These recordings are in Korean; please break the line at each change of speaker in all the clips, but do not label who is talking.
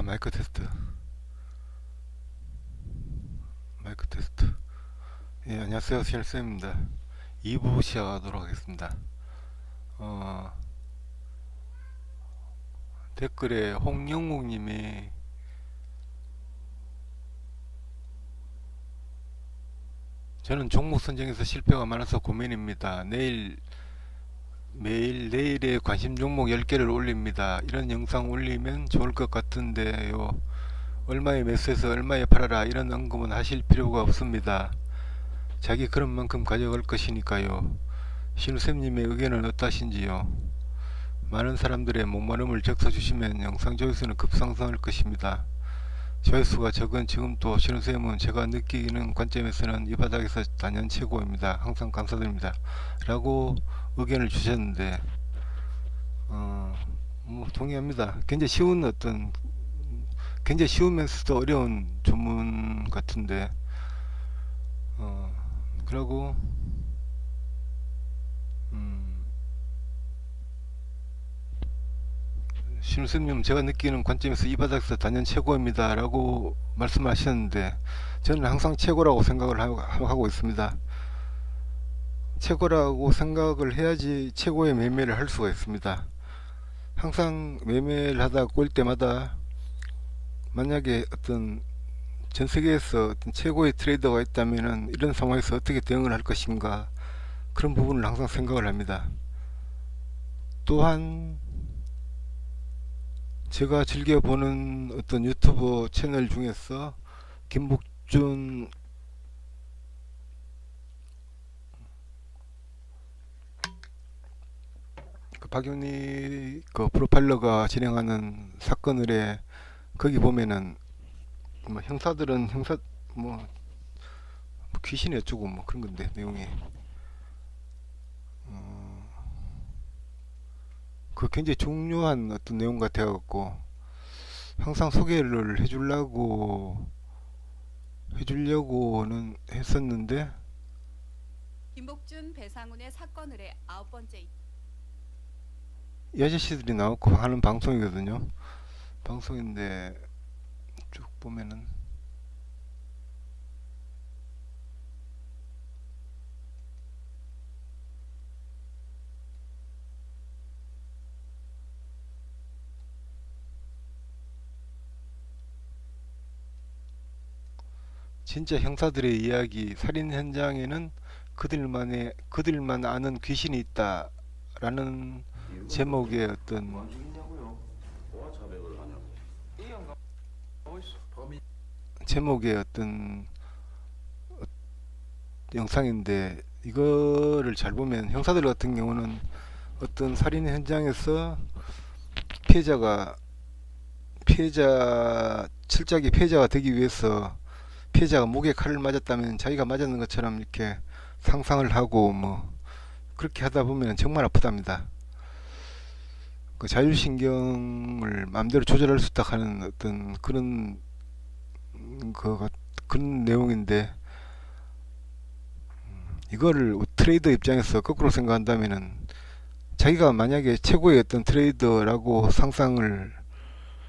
마이크 테스트. 마이크 테스트. 예, 안녕하세요. 신일쌤입니다. 2부 시작하도록 하겠습니다. 어, 댓글에 홍영국님이 저는 종목 선정에서 실패가 많아서 고민입니다. 매일 내일의 관심 종목 10개를 올립니다. 이런 영상 올리면 좋을 것 같은데요. 얼마에 매수해서 얼마에 팔아라 이런 언급은 하실 필요가 없습니다. 자기 그런 만큼 가져갈 것이니까요. 신우쌤님의 의견은 어떠신지요? 많은 사람들의 목마름을 적셔주시면 영상 조회수는 급상승할 것입니다. 조회수가 적은 지금도 신우쌤은 제가 느끼는 관점에서는 이 바닥에서 단연 최고입니다. 항상 감사드립니다. 라고 의견을 주셨는데 동의합니다. 굉장히 쉬우면서도 어려운 주문 같은데 그러고 신우쌤님 제가 느끼는 관점에서 이 바닥에서 단연 최고입니다 라고 말씀하셨는데 저는 항상 최고라고 생각을 하고 있습니다. 최고라고 생각을 해야지 최고의 매매를 할 수가 있습니다. 항상 매매를 하다 꼴 때마다 만약에 전 세계에서 어떤 최고의 트레이더가 있다면 이런 상황에서 어떻게 대응을 할 것인가, 그런 부분을 항상 생각을 합니다. 또한 제가 즐겨보는 어떤 유튜버 채널 중에서 김복준 박윤희 프로파일러가 진행하는 사건을 해 거기 보면은 형사들은 뭐 귀신이 어쩌고 그런 건데 내용이 그 굉장히 중요한 어떤 내용 같아갖고 항상 소개를 해주려고는 했었는데
김복준 배상훈의 사건 의뢰 9번째.
이 아저씨들이 나오고 하는 방송이거든요. 방송인데 쭉 보면은 진짜 형사들의 이야기, 살인 현장에는 그들만 아는 귀신이 있다라는 제목의 어떤 제목의 어떤 영상인데, 이거를 잘 보면 형사들 같은 경우는 어떤 살인 현장에서 철저하게 피해자가 되기 위해서 피해자가 목에 칼을 맞았다면 자기가 맞았는 것처럼 이렇게 상상을 하고 그렇게 하다 보면 정말 아프답니다. 그 자율신경을 마음대로 조절할 수 있다 하는 어떤 그런 내용인데, 이거를 트레이더 입장에서 거꾸로 생각한다면은 자기가 만약에 최고의 어떤 트레이더라고 상상을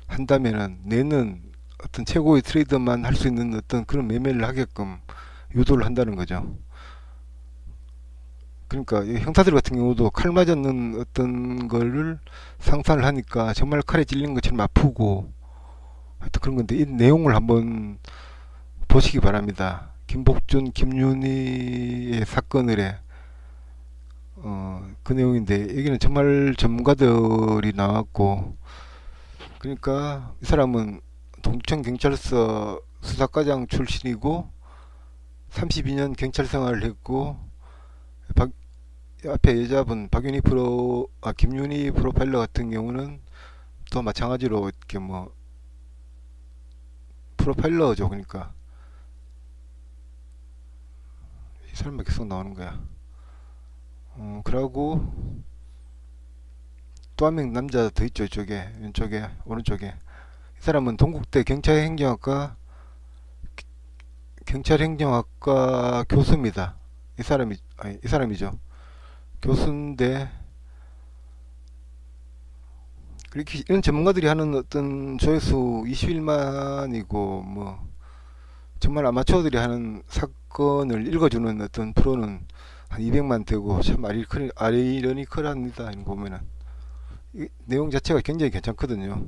한다면은 내는 어떤 최고의 트레이더만 할 수 있는 어떤 그런 매매를 하게끔 유도를 한다는 거죠. 그러니까 형사들 같은 경우도 칼 맞았는 어떤 거를 상상을 하니까 정말 칼에 찔린 것처럼 아프고 하여튼 그런 건데, 이 내용을 한번 보시기 바랍니다. 김복준, 김윤희의 사건을 해 그 내용인데, 여기는 정말 전문가들이 나왔고, 그러니까 이 사람은 동두천 경찰서 수사과장 출신이고 32년 경찰 생활을 했고, 앞에 여자분 김윤희 프로파일러 같은 경우는 또 마찬가지로 이렇게 프로파일러죠. 그러니까 이 사람만 계속 나오는 거야. 그러고 또 한 명 남자 더 있죠. 이쪽에, 왼쪽에, 오른쪽에. 이 사람은 동국대 경찰행정학과 교수입니다. 이 사람이죠. 교수인데 그렇게 이런 전문가들이 하는 어떤 조회수 21만이고 뭐 정말 아마추어들이 하는 사건을 읽어주는 어떤 프로는 한 200만 되고 참 아이러니컬합니다. 이거 보면은 이 내용 자체가 굉장히 괜찮거든요.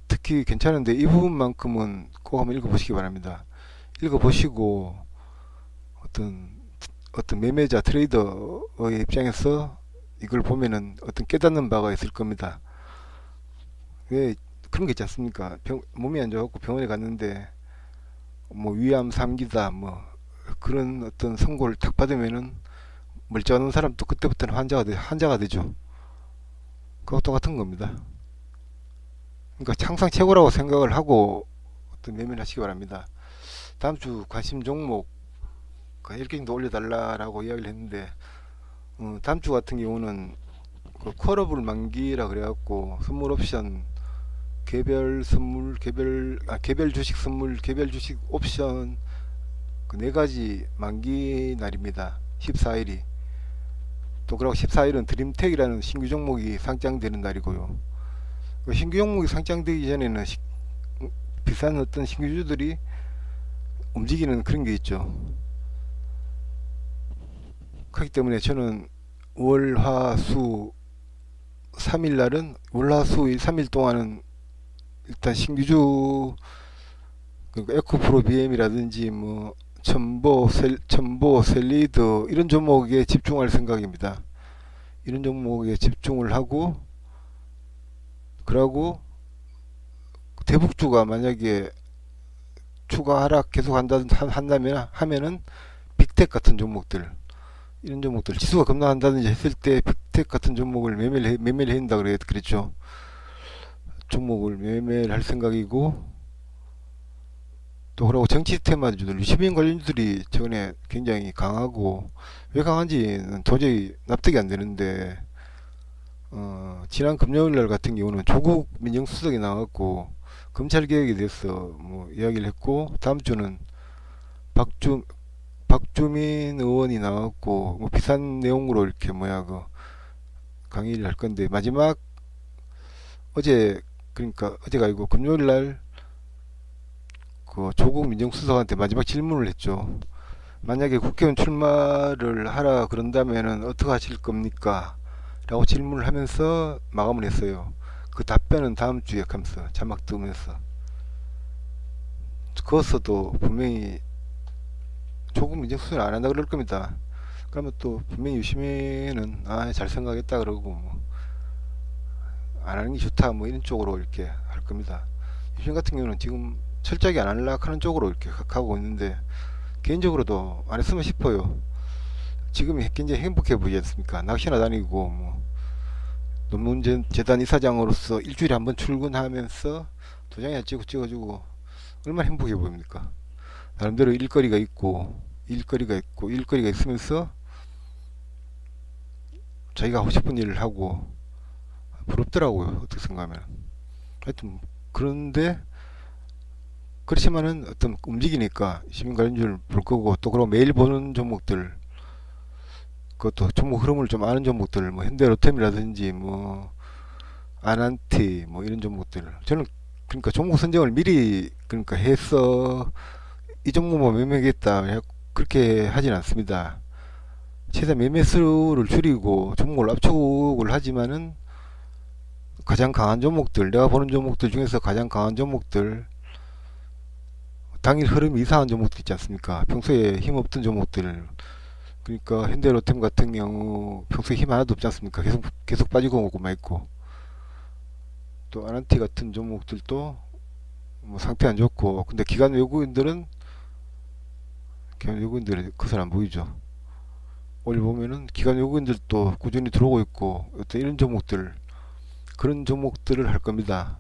특히 괜찮은데 이 부분만큼은 꼭 한번 읽어보시기 바랍니다. 읽어보시고 어떤 매매자 트레이더의 입장에서 이걸 보면은 어떤 깨닫는 바가 있을 겁니다. 왜 그런 게 있지 않습니까? 몸이 안 좋았고 병원에 갔는데 뭐 위암 3기다 뭐 그런 어떤 선고를 딱 받으면은 멀쩡한 사람도 그때부터는 환자가 되죠. 그거 똑같은 겁니다. 그러니까 항상 최고라고 생각을 하고 어떤 매매를 하시기 바랍니다. 다음 주 관심 종목 10개 정도 올려달라라고 이야기를 했는데 다음 주 같은 경우는 그 콜오블 만기라 그래갖고 선물 옵션 개별 선물 개별 주식 선물 개별 주식 옵션 그 네 가지 만기 날입니다. 14일이 또 그리고 14일은 드림텍이라는 신규 종목이 상장되는 날이고요. 그 신규 종목이 상장되기 전에는 비싼 어떤 신규주들이 움직이는 그런 게 있죠. 그렇기 때문에 저는 월, 화, 수 3일 날은 월, 화, 수 3일 동안은 일단 신규주 그러니까 에코프로 BM이라든지 뭐 첨보, 셀리드 이런 종목에 집중할 생각입니다. 이런 종목에 집중을 하고 그러고 대북주가 만약에 추가 하락 계속 한다면은 빅텍 같은 종목들 이런 종목들 지수가 급락한다든지 했을 때 빅텍 같은 종목을 매매를 한다 그랬죠. 종목을 매매를 할 생각이고 또 그러고 정치 테마주들 시민 관련주들이 최근에 굉장히 강하고 왜 강한지는 도저히 납득이 안 되는데 지난 금요일날 같은 경우는 조국 민정수석이 나왔고 검찰 개혁에 대해서 뭐 이야기를 했고 다음 주는 박주민 의원이 나왔고 뭐 비슷한 내용으로 이렇게 그 강의를 할 건데 마지막 그러니까 어제가 아니고 금요일날 그 조국 민정수석한테 마지막 질문을 했죠. 만약에 국회의원 출마를 하라 그런다면은 어떻게 하실 겁니까? 라고 질문을 하면서 마감을 했어요. 그 답변은 다음 주에 하면서 자막 뜨면서 그것도 분명히 조국 민정수석은 안 한다 그럴 겁니다. 그러면 또 분명히 유시민은 잘 생각했다 그러고 뭐 안 하는 게 좋다 뭐 이런 쪽으로 이렇게 할 겁니다. 유시민 같은 경우는 지금 철저하게 안 하려고 하는 쪽으로 이렇게 가고 있는데 개인적으로도 안 했으면 싶어요. 지금이 굉장히 행복해 보이지 않습니까? 낚시나 다니고 뭐 논문재단 이사장으로서 일주일에 한 번 출근하면서 도장이나 찍어주고 얼마나 행복해 보입니까? 나름대로 일거리가 있으면서 자기가 하고 싶은 일을 하고 부럽더라고요. 어떻게 생각하면. 하여튼 그런데 그렇지만은 어떤 움직이니까 시민관련주를 볼 거고 또 그럼 매일 보는 종목들 그것도 종목 흐름을 좀 아는 종목들 뭐 현대로템이라든지 뭐 아난티 뭐 이런 종목들 저는 그러니까 종목 선정을 미리 그러니까 해서 이 종목만 매매하겠다 그렇게 하진 않습니다. 최대한 매매 수를 줄이고 종목을 압축을 하지만은 가장 강한 종목들 내가 보는 종목들 중에서 가장 강한 종목들 당일 흐름이 이상한 종목들 있지 않습니까? 평소에 힘없던 종목들 그러니까 현대로템 같은 경우 평소에 힘 하나도 없지 않습니까? 계속 빠지고 오고만 있고 또 아난티 같은 종목들도 뭐 상태 안 좋고 근데 기관 외국인들은 그것은 안 보이죠. 오늘 보면은 기관 외국인들도 꾸준히 들어오고 있고 어떤 이런 종목들 그런 종목들을 할 겁니다.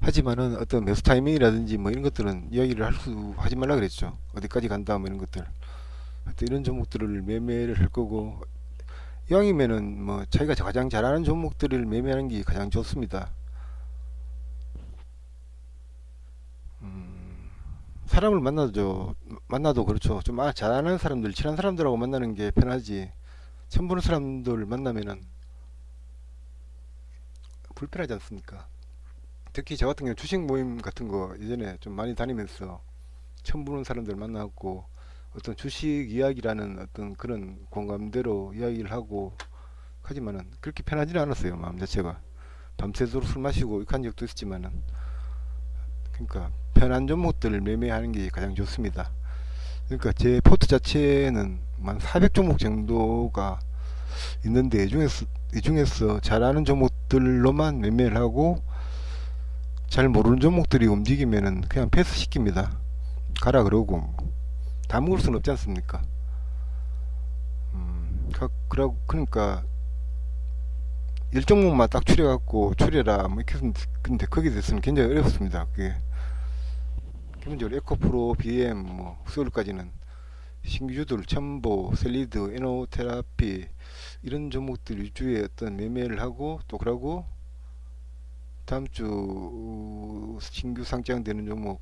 하지만은 어떤 매수 타이밍이라든지 뭐 이런 것들은 이야기를 하지 말라 그랬죠. 어디까지 간다 뭐 이런 것들. 하여튼 이런 종목들을 매매를 할 거고 이왕이면은 뭐 자기가 가장 잘하는 종목들을 매매하는 게 가장 좋습니다. 사람을 만나도 그렇죠. 좀 잘하는 사람들, 친한 사람들하고 만나는 게 편하지. 처음 보는 사람들 만나면은 불편하지 않습니까? 특히 저 같은 경우 주식 모임 같은 거 예전에 좀 많이 다니면서 처음 보는 사람들 만나고 어떤 주식 이야기라는 어떤 그런 공감대로 이야기를 하고 하지만은 그렇게 편하지는 않았어요. 마음 자체가 밤새도록 술 마시고 이렇게 한 적도 있지만은 그러니까 편한 종목들을 매매하는 게 가장 좋습니다. 그러니까 제 포트 자체는 한 400종목 정도가 있는데 이 중에서 잘 아는 종목들로만 매매를 하고 잘 모르는 종목들이 움직이면은 그냥 패스 시킵니다. 가라 그러고 다 먹을 수는 없지 않습니까? 그러니까 일 종목만 딱 추려갖고 추려라 뭐 이렇게 근데 거기에 대해서는 굉장히 어렵습니다. 그게 기본적으로 에코프로, BM, 뭐 수요일까지는 신규주들, 첨보, 셀리드, 에노테라피 이런 종목들 위주의 어떤 매매를 하고 또 그러고 다음 주 신규 상장되는 종목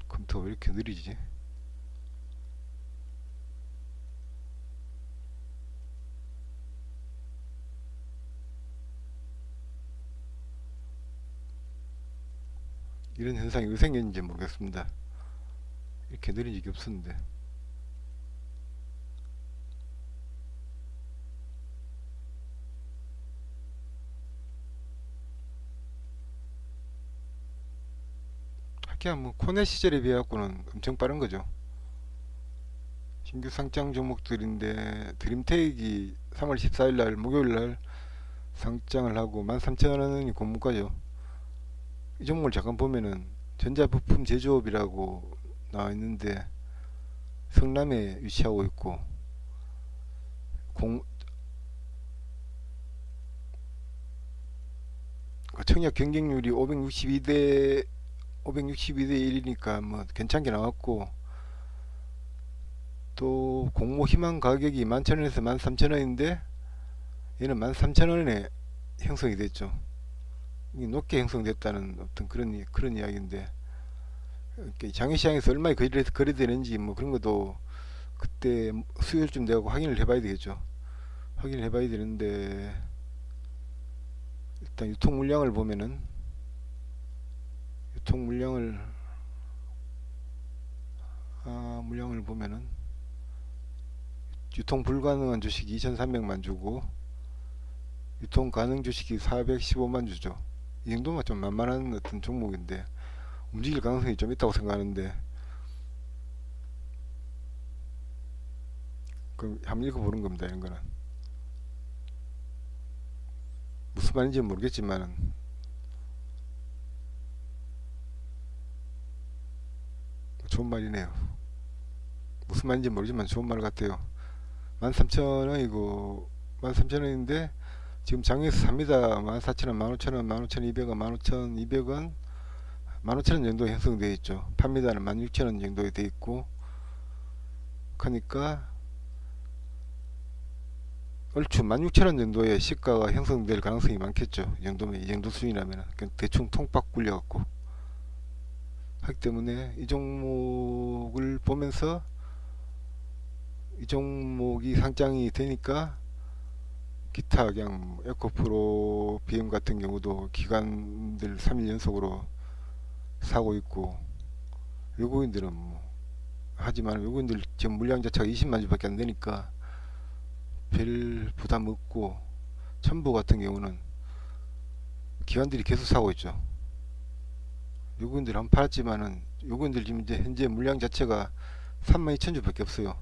컴퓨터 왜 이렇게 느리지? 이런 현상이 왜 생겼는지 모르겠습니다. 이렇게 느린 적이 없었는데. 하기야 뭐 코넷 시절에 비해갖고는 엄청 빠른 거죠. 신규 상장 종목들인데 드림테이크 3월 14일 날 목요일 날 상장을 하고 13,000원이 고물가죠. 이 종목을 잠깐 보면은 전자부품 제조업이라고 나와 있는데 성남에 위치하고 있고 공 청약 경쟁률이 562대 1이니까 뭐 괜찮게 나왔고 또 공모 희망 가격이 11,000원에서 13,000원인데 얘는 13,000원에 형성이 됐죠. 이게 높게 형성됐다는 어떤 그런 이야기인데 장외시장에서 얼마에 거래되는지 뭐 그런 것도 그때 수요일쯤 되고 확인을 해봐야 되겠죠. 확인을 해봐야 되는데 일단 유통 물량을 보면은 물량을 보면은 유통 불가능한 주식이 2,300만 주고 유통 가능 주식이 415만 주죠. 이 정도면 좀 만만한 어떤 종목인데 움직일 가능성이 좀 있다고 생각하는데 그럼 한번 읽어보는 겁니다. 이런 거는 무슨 말인지 모르겠지만은 좋은 말이네요. 무슨 말인지 모르지만 좋은 말 같아요. 13,000원이고 13,000원인데 지금 장에서 삽니다. 14,000원, 15,000원, 15,200원, 15,200원, 15,000원 정도 형성되어 있죠. 판매단은 16,000원 정도에 되어 있고 그러니까 얼추 16,000원 정도의 시가가 형성될 가능성이 많겠죠. 이 정도면 이 정도 수준이라면 대충 통박 굴려갖고 하기 때문에 이 종목을 보면서 이 종목이 상장이 되니까 기타 그냥 에코프로, BM 같은 경우도 기관들 3일 연속으로 사고 있고 외국인들은 뭐 하지만 외국인들 지금 물량 자체가 20만 주밖에 안 되니까 별 부담 없고 첨보 같은 경우는 기관들이 계속 사고 있죠. 외국인들 한 팔았지만은 외국인들 지금 이제 현재 물량 자체가 32,000주 밖에 없어요.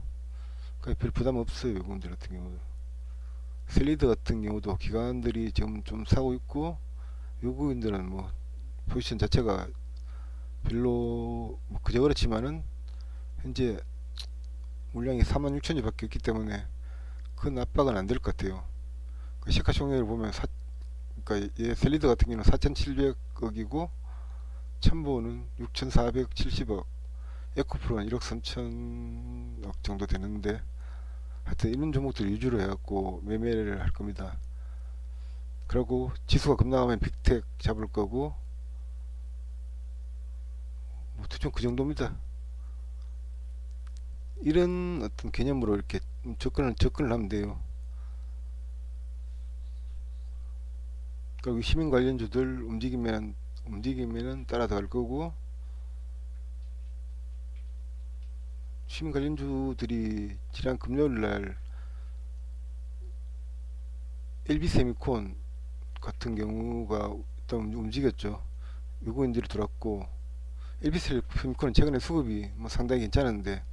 그러니까 별 부담 없어요. 외국인들 같은 경우도 셀리드 같은 경우도 기관들이 지금 좀 사고 있고 외국인들은 뭐 포지션 자체가 별로 뭐 그저 그렇지만은 현재 물량이 46,000주 밖에 없기 때문에 큰 압박은 안 될 것 같아요. 그 시가총액을 보면 그러니까 얘 셀리드 같은 경우는 4,700억이고 첨보는 6,470억, 에코프로는 1억 3천억 정도 되는데 하여튼 이런 종목들 위주로 해갖고 매매를 할 겁니다. 그리고 지수가 급락하면 빅텍 잡을 거고 뭐 대충 그 정도입니다. 이런 어떤 개념으로 이렇게 접근을 하면 돼요. 그리고 시민 관련주들 움직이면은 따라갈 거고, 시민 관련주들이 지난 금요일 날 LB세미콘 같은 경우가 일단 움직였죠. 외국인들이 들어왔고, LB세미콘은 최근에 수급이 뭐 상당히 괜찮은데,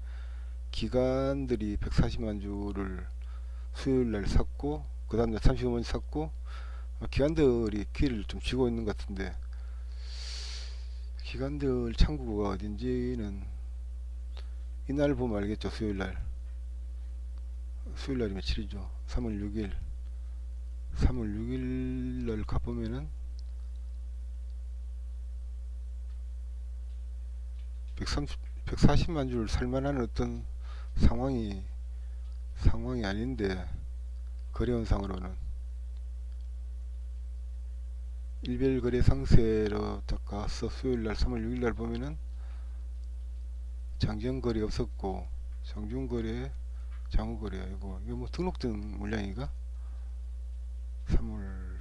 기관들이 140만 주를 수요일 날 샀고, 그 다음날 35만 주 샀고, 기관들이 기회를 좀 쥐고 있는 것 같은데, 기관들 창구가 어딘지는 이날 보면 알겠죠. 수요일날이 며칠이죠. 3월 6일 3월 6일 날 가보면은 140만 주를 살만한 어떤 상황이 아닌데, 거래원상으로는 일별 거래 상세로 딱 가서 수요일날 3월 6일날 보면은 장전거래 없었고, 장중거래 장후거래, 이거 뭐 등록된 물량이가 3월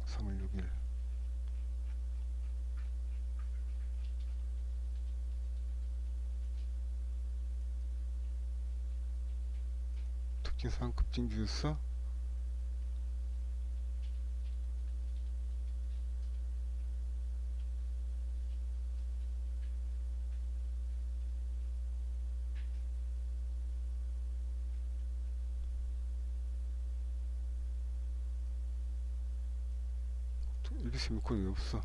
3월 6일 특징사항 급증주였어. 일비세미콘이 없어.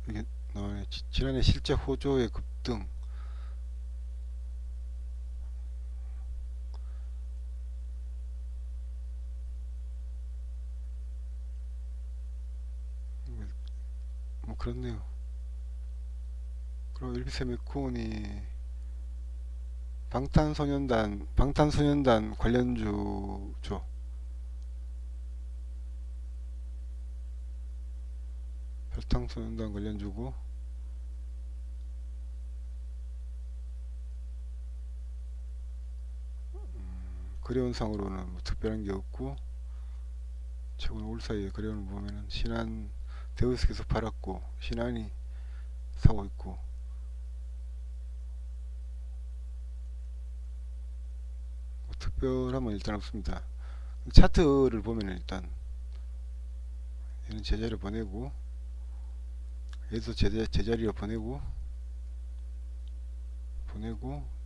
이게 나오네. 지난해 실제 호조의 급등. 뭐 그렇네요. 그리고 일비세미콘이 방탄소년단 관련주죠. 방탄소년단 관련주고, 거래원상으로는 뭐 특별한 게 없고, 최근 올 사이에 거래원을 보면은 신한 대우에서 계속 팔았고, 신한이 사고 있고, 뭐 특별한 건 일단 없습니다. 차트를 보면 일단 얘는 제자리로 보내고, 얘도 제자리로 보내고,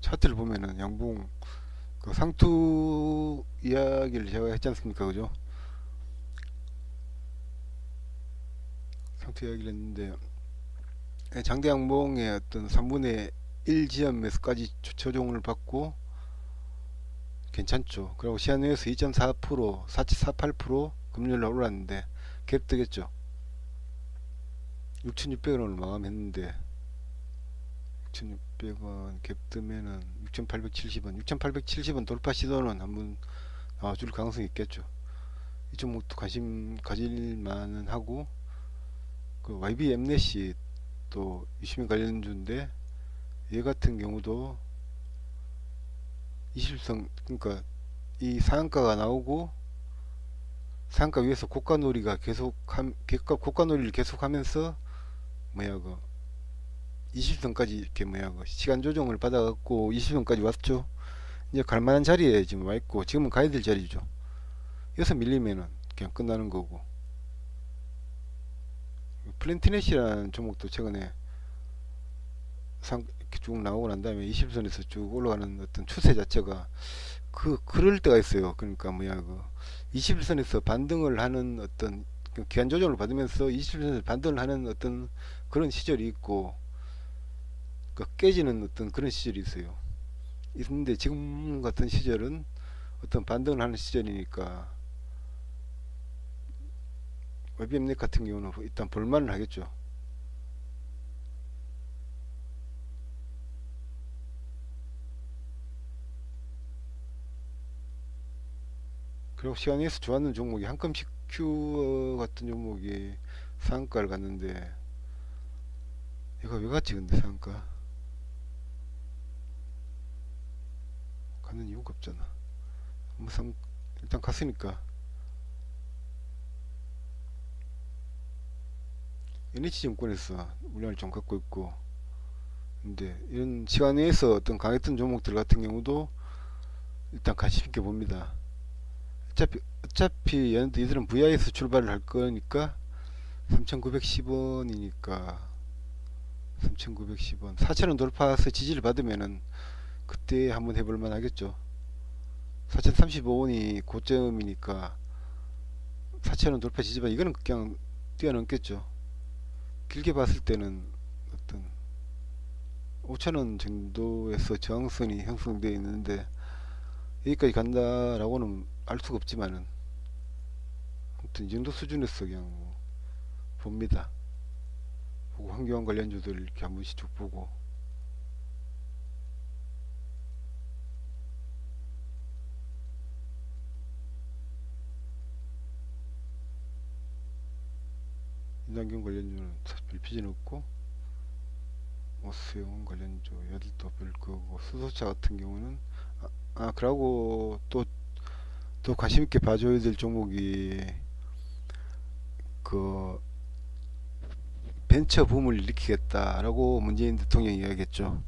차트를 보면은 양봉, 그 상투 이야기를 제가 했지 않습니까? 그죠? 상투 이야기를 했는데, 장대 양봉의 어떤 3분의 1 지점에서까지 조정을 받고 괜찮죠. 그리고 시한외에서 2.4%, 4.48% 금요일날 올랐는데 갭 뜨겠죠. 6,600원을 마감했는데 6,600원 갭 뜨면은 6,870원, 6,870원 돌파 시도는 한번 나와줄 가능성이 있겠죠. 이 종목도 관심 가질 만은 하고, 그 YB 엠넷이 또 유시민 관련주인데, 얘 같은 경우도 20성, 그러니까 이 상한가가 나오고 상한가 위에서 고가놀이를 계속하면서 그 20선까지 이렇게 그 시간 조정을 받아갖고 20선까지 왔죠. 이제 갈만한 자리에 지금 와 있고, 지금은 가야 될 자리죠. 여기서 밀리면은 그냥 끝나는 거고. 플랜티넷이라는 종목도 최근에 이렇게 쭉 나오고 난 다음에 20선에서 쭉 올라가는 어떤 추세 자체가 그럴 때가 있어요. 그러니까 그 21선에서 반등을 하는 어떤 기한 조정을 받으면서 21선에서 반등을 하는 어떤 그런 시절이 있고, 깨지는 어떤 그런 시절이 있어요. 있는데 지금 같은 시절은 어떤 반등을 하는 시절이니까 IBM넷 같은 경우는 일단 볼만은 하겠죠. 그리고 시간에서 좋았는 종목이 한컴식 큐 같은 종목이 상한가를 갔는데 이거 왜 갔지 근데 상한가 가는 이유가 없잖아. 뭐 일단 갔으니까. NH증권에서 물량을 좀 갖고 있고, 근데 이런 시간에서 어떤 강했던 종목들 같은 경우도 일단 관심 있게 봅니다. 어차피 얘들은 VI에서 출발을 할 거니까 3,910원이니까 3,910원 4,000원 돌파해서 지지를 받으면은 그때 한번 해볼 만 하겠죠. 4,035원이 고점이니까 4,000원 돌파 지지받 이거는 그냥 뛰어넘겠죠. 길게 봤을 때는 어떤 5,000원 정도에서 저항선이 형성되어 있는데 여기까지 간다라고는 알 수가 없지만은 아무튼 이 정도 수준에서 그냥 뭐 봅니다. 보고 환경 관련주들 이렇게 한 번씩 쭉 보고. 인환경 관련주는 별 필요는 없고, 오스용 관련주 얘들도 별 거고, 수소차 같은 경우는 그러고 또 관심 있게 봐줘야 될 종목이 그 벤처 붐을 일으키겠다라고 문재인 대통령이 이야기했죠.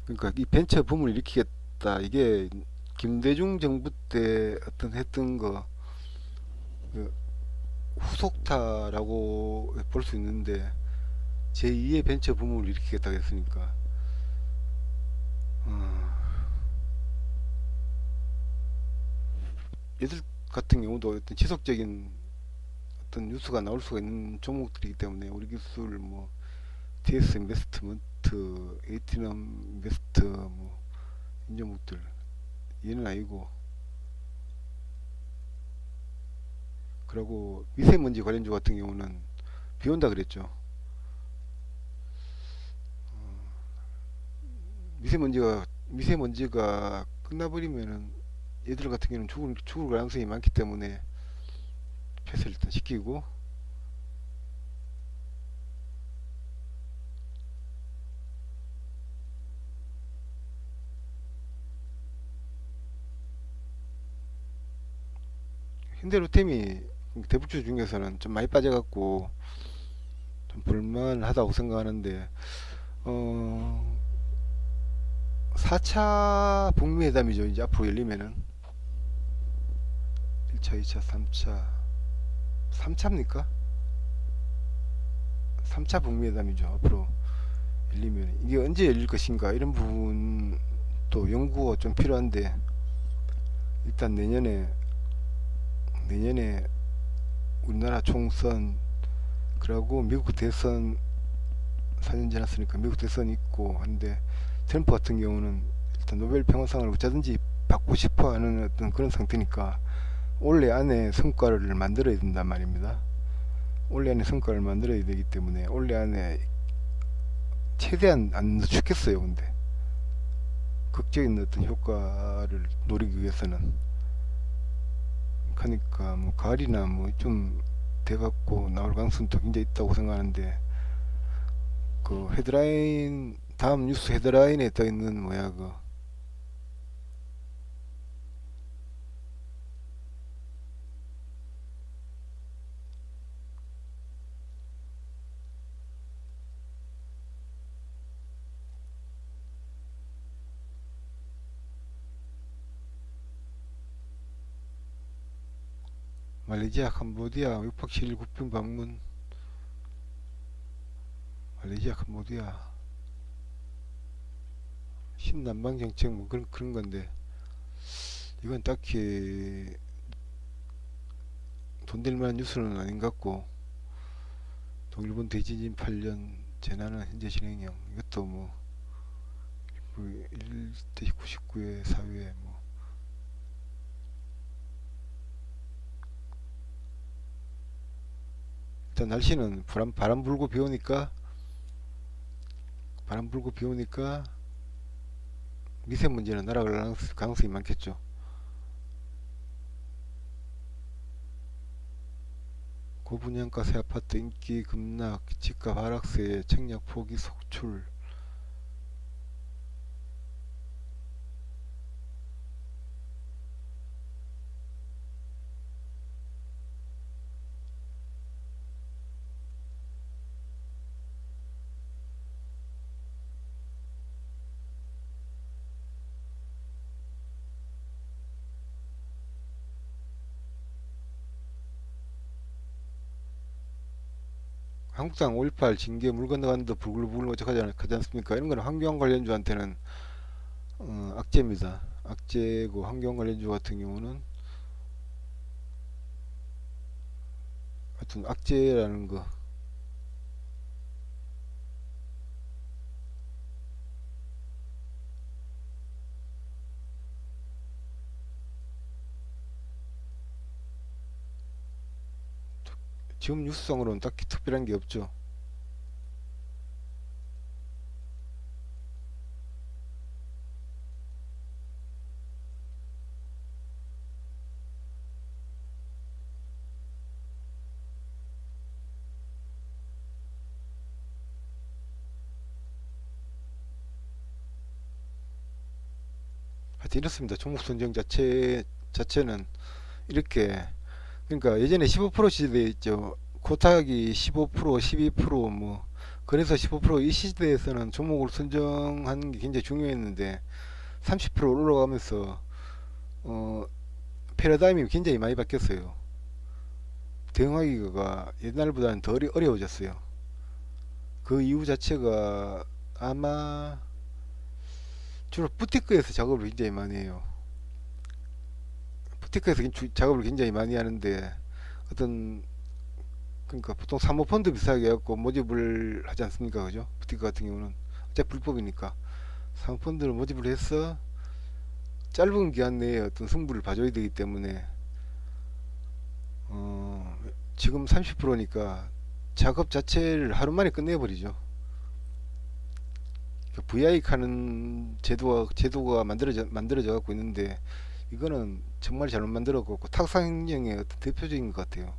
그러니까 이 벤처 붐을 일으키겠다, 이게 김대중 정부 때 어떤 했던 거 그 후속타라고 볼 수 있는데 제2의 벤처 붐을 일으키겠다고 했으니까 어, 얘들 같은 경우도 어떤 지속적인 어떤 뉴스가 나올 수가 있는 종목들이기 때문에 우리 기술 뭐 TS 인베스트먼트, 에이티넘 인베스트 뭐 이런 종목들 얘는 아니고. 그리고 미세먼지 관련주 같은 경우는 비 온다 그랬죠. 미세먼지가 끝나버리면은 얘들 같은 경우는 죽을 가능성이 많기 때문에 폐쇄를 일단 시키고, 현대로템이 대북주 중에서는 좀 많이 빠져갖고 좀 볼만하다고 생각하는데 4차 북미 회담이죠. 이제 앞으로 열리면은 1차, 2차, 3차, 3차입니까? 3차 북미 회담이죠. 앞으로 열리면 이게 언제 열릴 것인가 이런 부분 또 연구가 좀 필요한데, 일단 내년에 우리나라 총선, 그리고 미국 대선 4년 지났으니까 미국 대선이 있고 한데, 트럼프 같은 경우는 일단 노벨 평화상을 어쩌든지 받고 싶어 하는 어떤 그런 상태니까 올해 안에 성과를 만들어야 된단 말입니다. 올해 안에 성과를 만들어야 되기 때문에 올해 안에 최대한 안 늦추겠어요. 근데 극적인 어떤 효과를 노리기 위해서는, 그러니까 뭐 가을이나 뭐 좀 돼갖고 나올 가능성도 굉장히 있다고 생각하는데, 그 헤드라인 다음 뉴스 헤드라인에 떠 있는 뭐야 그 말레이시아 캄보디아 6박 7일 국빈 방문. 말레이시아 캄보디아 신남방 정책 뭐 그런 건데, 이건 딱히 돈 될 만한 뉴스는 아닌 것 같고, 동일본 대지진 8년 재난은 현재 진행형, 이것도 뭐 1대99의 사회 뭐 일단 날씨는 바람 불고 비 오니까 미세먼지는 날아갈 가능성이 많겠죠. 고분양가 새 아파트 인기 급락, 집값 하락세, 청약 포기 속출. 한국당 5.18 징계 물 건너가는데 부글부글 어쩌지 않습니까? 이런 거는 환경 관련주한테는 악재입니다. 악재고, 환경 관련주 같은 경우는 하여튼 악재라는 거. 지금 뉴스성으로는 딱히 특별한 게 없죠. 하여튼 이렇습니다. 종목 선정 자체는 이렇게, 그러니까 예전에 15% 시대 있죠. 코타기 15%, 12%, 그래서 15%이 시대에서는 종목을 선정하는 게 굉장히 중요했는데 30% 올라가면서 어, 패러다임이 굉장히 많이 바뀌었어요. 대응하기가 옛날보다는 더 어려워졌어요. 그 이유 자체가 아마 주로 부티크에서 작업을 굉장히 많이 해요. 부티크에서 작업을 굉장히 많이 하는데 어떤, 그러니까 보통 사모펀드 비슷하게 해갖고 모집을 하지 않습니까? 그죠? 부티크 같은 경우는 어차피 불법이니까 사모펀드를 모집을 해서 짧은 기간 내에 어떤 승부를 봐줘야 되기 때문에 지금 30%니까 작업 자체를 하루 만에 끝내버리죠. VI 하는 제도가 만들어져 갖고 있는데 이거는 정말 잘못 만들었고 탁상행령의 어떤 대표적인 것 같아요.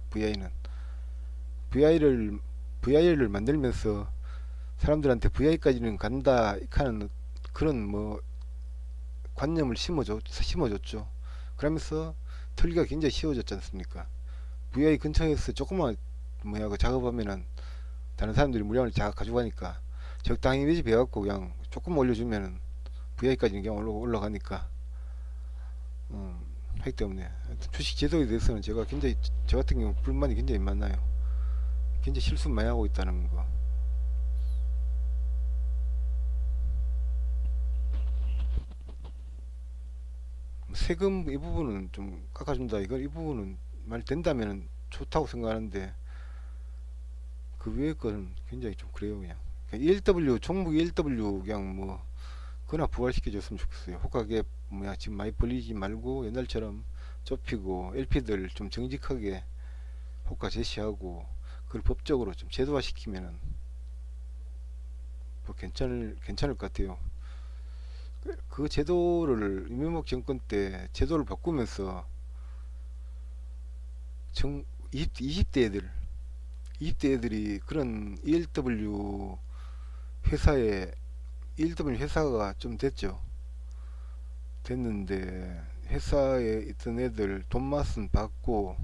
VI를 만들면서 사람들한테 VI까지는 간다 하는 그런 관념을 심어줬죠. 그러면서 털기가 굉장히 쉬워졌지 않습니까? VI 근처에서 조금만 그 작업하면은 다른 사람들이 물량을 다 가져가니까 적당히 매집해갖고 그냥 조금 올려주면은 VI까지는 그냥 올라가니까 하기 때문에 주식 제도에 대해서는 제가 굉장히, 저 같은 경우 불만이 굉장히 많아요. 굉장히 실수 많이 하고 있다는 거. 세금 이 부분은 좀 깎아준다, 이 부분은 말 된다면 좋다고 생각하는데 그 외의 거는 굉장히 좀 그래요. 그냥 ELW 종목 ELW 그냥 그나 부활시켜줬으면 좋겠어요. 호가갭 지금 많이 벌리지 말고 옛날처럼 좁히고 LP들 좀 정직하게 호가 제시하고 그걸 법적으로 좀 제도화시키면은 괜찮을 것 같아요. 그 제도를 이명박 정권 때 제도를 바꾸면서 20대 애들이 그런 회사에 ELW 회사가 좀 됐는데 회사에 있던 애들 돈맛은 받고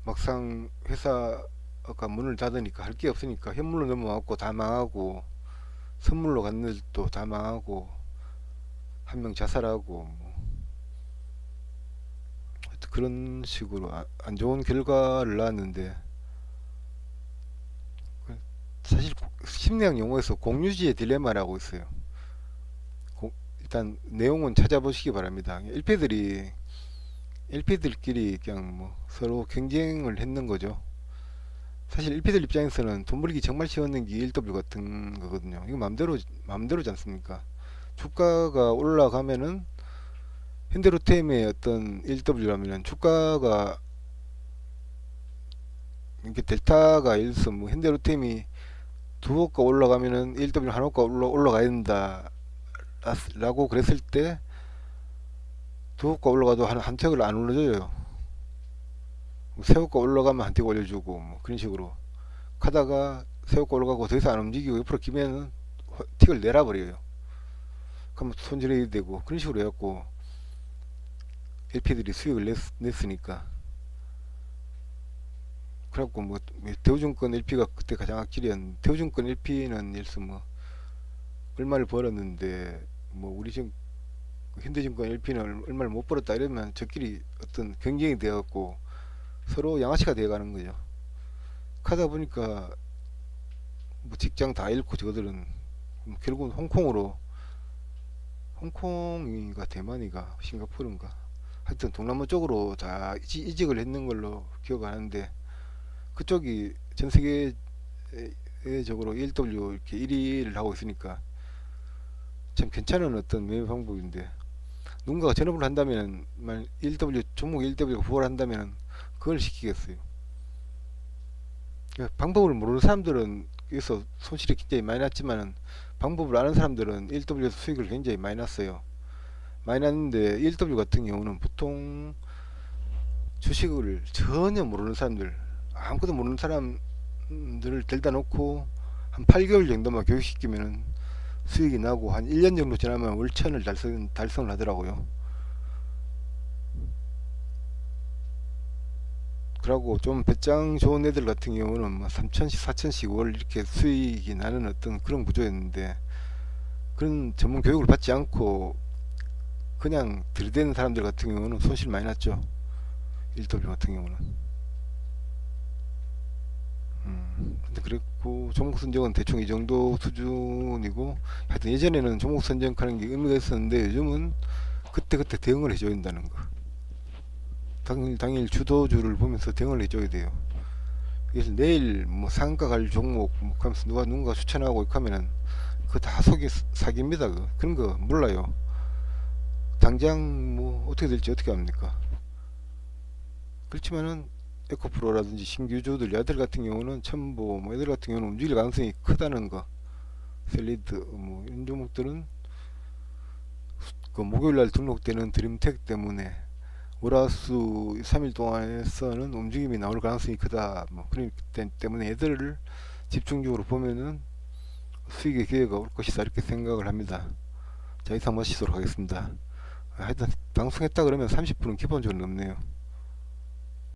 막상 회사가 문을 닫으니까 할 게 없으니까 현물로 넘어왔고 다 망하고, 선물로 간 애들도 다 망하고, 한 명 자살하고 하여튼 그런 식으로 안 좋은 결과를 낳았는데, 사실 심리학 용어에서 공유지의 딜레마라고 있어요. 일단 내용은 찾아보시기 바랍니다. LP들끼리 그냥 서로 경쟁을 했는 거죠. 사실 LP들 입장에서는 돈 벌기 정말 쉬웠는 게 ELW 같은 거거든요. 이거 마음대로지 않습니까? 주가가 올라가면은 현대로템의 어떤 ELW라면은 주가가 이게 델타가 예를 들어서 뭐 현대로템이 두 호가 올라가면은 1W 한 호가 올라가야 된다 라고 그랬을 때 두 호가 올라가도 한 턱을 안 올려줘요. 세 호가 올라가면 한 턱 올려주고 뭐 그런 식으로 가다가 세 호가 올라가고 더 이상 안 움직이고 옆으로 기면은 틱을 내려버려요. 그러면 손질해야 되고 그런 식으로 해갖고 LP들이 수익을 냈으니까. 그래갖고 뭐 대우증권 LP가 그때 가장 악질이었는데, 대우증권 LP는 예를 들어서 뭐 얼마를 벌었는데 뭐 우리 지금 현대증권 LP는 얼마를 못 벌었다 이러면 저끼리 어떤 경쟁이 되어갖고 서로 양아치가 되어가는 거죠. 가다 보니까 뭐 직장 다 잃고 저거들은 뭐 결국은 홍콩이가 대만이가 싱가포르인가 하여튼 동남아 쪽으로 다 이직을 했는 걸로 기억하는데, 그쪽이 전 세계적으로 1W 이렇게 1위를 하고 있으니까 참 괜찮은 어떤 매매 방법인데, 누군가가 전업을 한다면 1W 종목 1W가 부활 한다면 그걸 시키겠어요. 그러니까 방법을 모르는 사람들은 여기서 손실이 굉장히 많이 났지만은 방법을 아는 사람들은 1W에서 수익을 굉장히 많이 났어요. 많이 났는데 1W 같은 경우는 보통 주식을 전혀 모르는 사람들, 아무것도 모르는 사람들을 데려다 놓고 한 8개월 정도만 교육시키면은 수익이 나고 한 1년 정도 지나면 월천을 달성을 하더라고요. 그러고 좀 배짱 좋은 애들 같은 경우는 뭐 3천씩 4천씩 월 이렇게 수익이 나는 어떤 그런 구조였는데, 그런 전문 교육을 받지 않고 그냥 들이대는 사람들 같은 경우는 손실 많이 났죠. 1W 같은 경우는. 근데 그랬고 종목 선정은 대충 이 정도 수준이고, 하여튼 예전에는 종목 선정하는 게 의미가 있었는데 요즘은 그때그때 대응을 해줘야 된다는 거. 당일 주도주를 보면서 대응을 해줘야 돼요. 그래서 내일 뭐 상한가 갈 종목 뭐 하면서 누군가 추천하고 이렇게 하면은 그거 다 사기입니다. 그런 거 몰라요. 당장 뭐 어떻게 될지 어떻게 합니까? 그렇지만은 에코프로라든지 신규주들 얘들 같은 경우는 첨보 뭐 얘들 같은 경우는 움직일 가능성이 크다는 거. 셀리드 뭐 이런 종목들은 그 목요일날 등록되는 드림텍 때문에 월화수 3일 동안에서는 움직임이 나올 가능성이 크다. 뭐 그렇기 때문에 얘들을 집중적으로 보면은 수익의 기회가 올 것이다 이렇게 생각을 합니다. 자, 이상 마치도록 하겠습니다. 하여튼 방송했다 그러면 30분은 기본적으로 넘네요.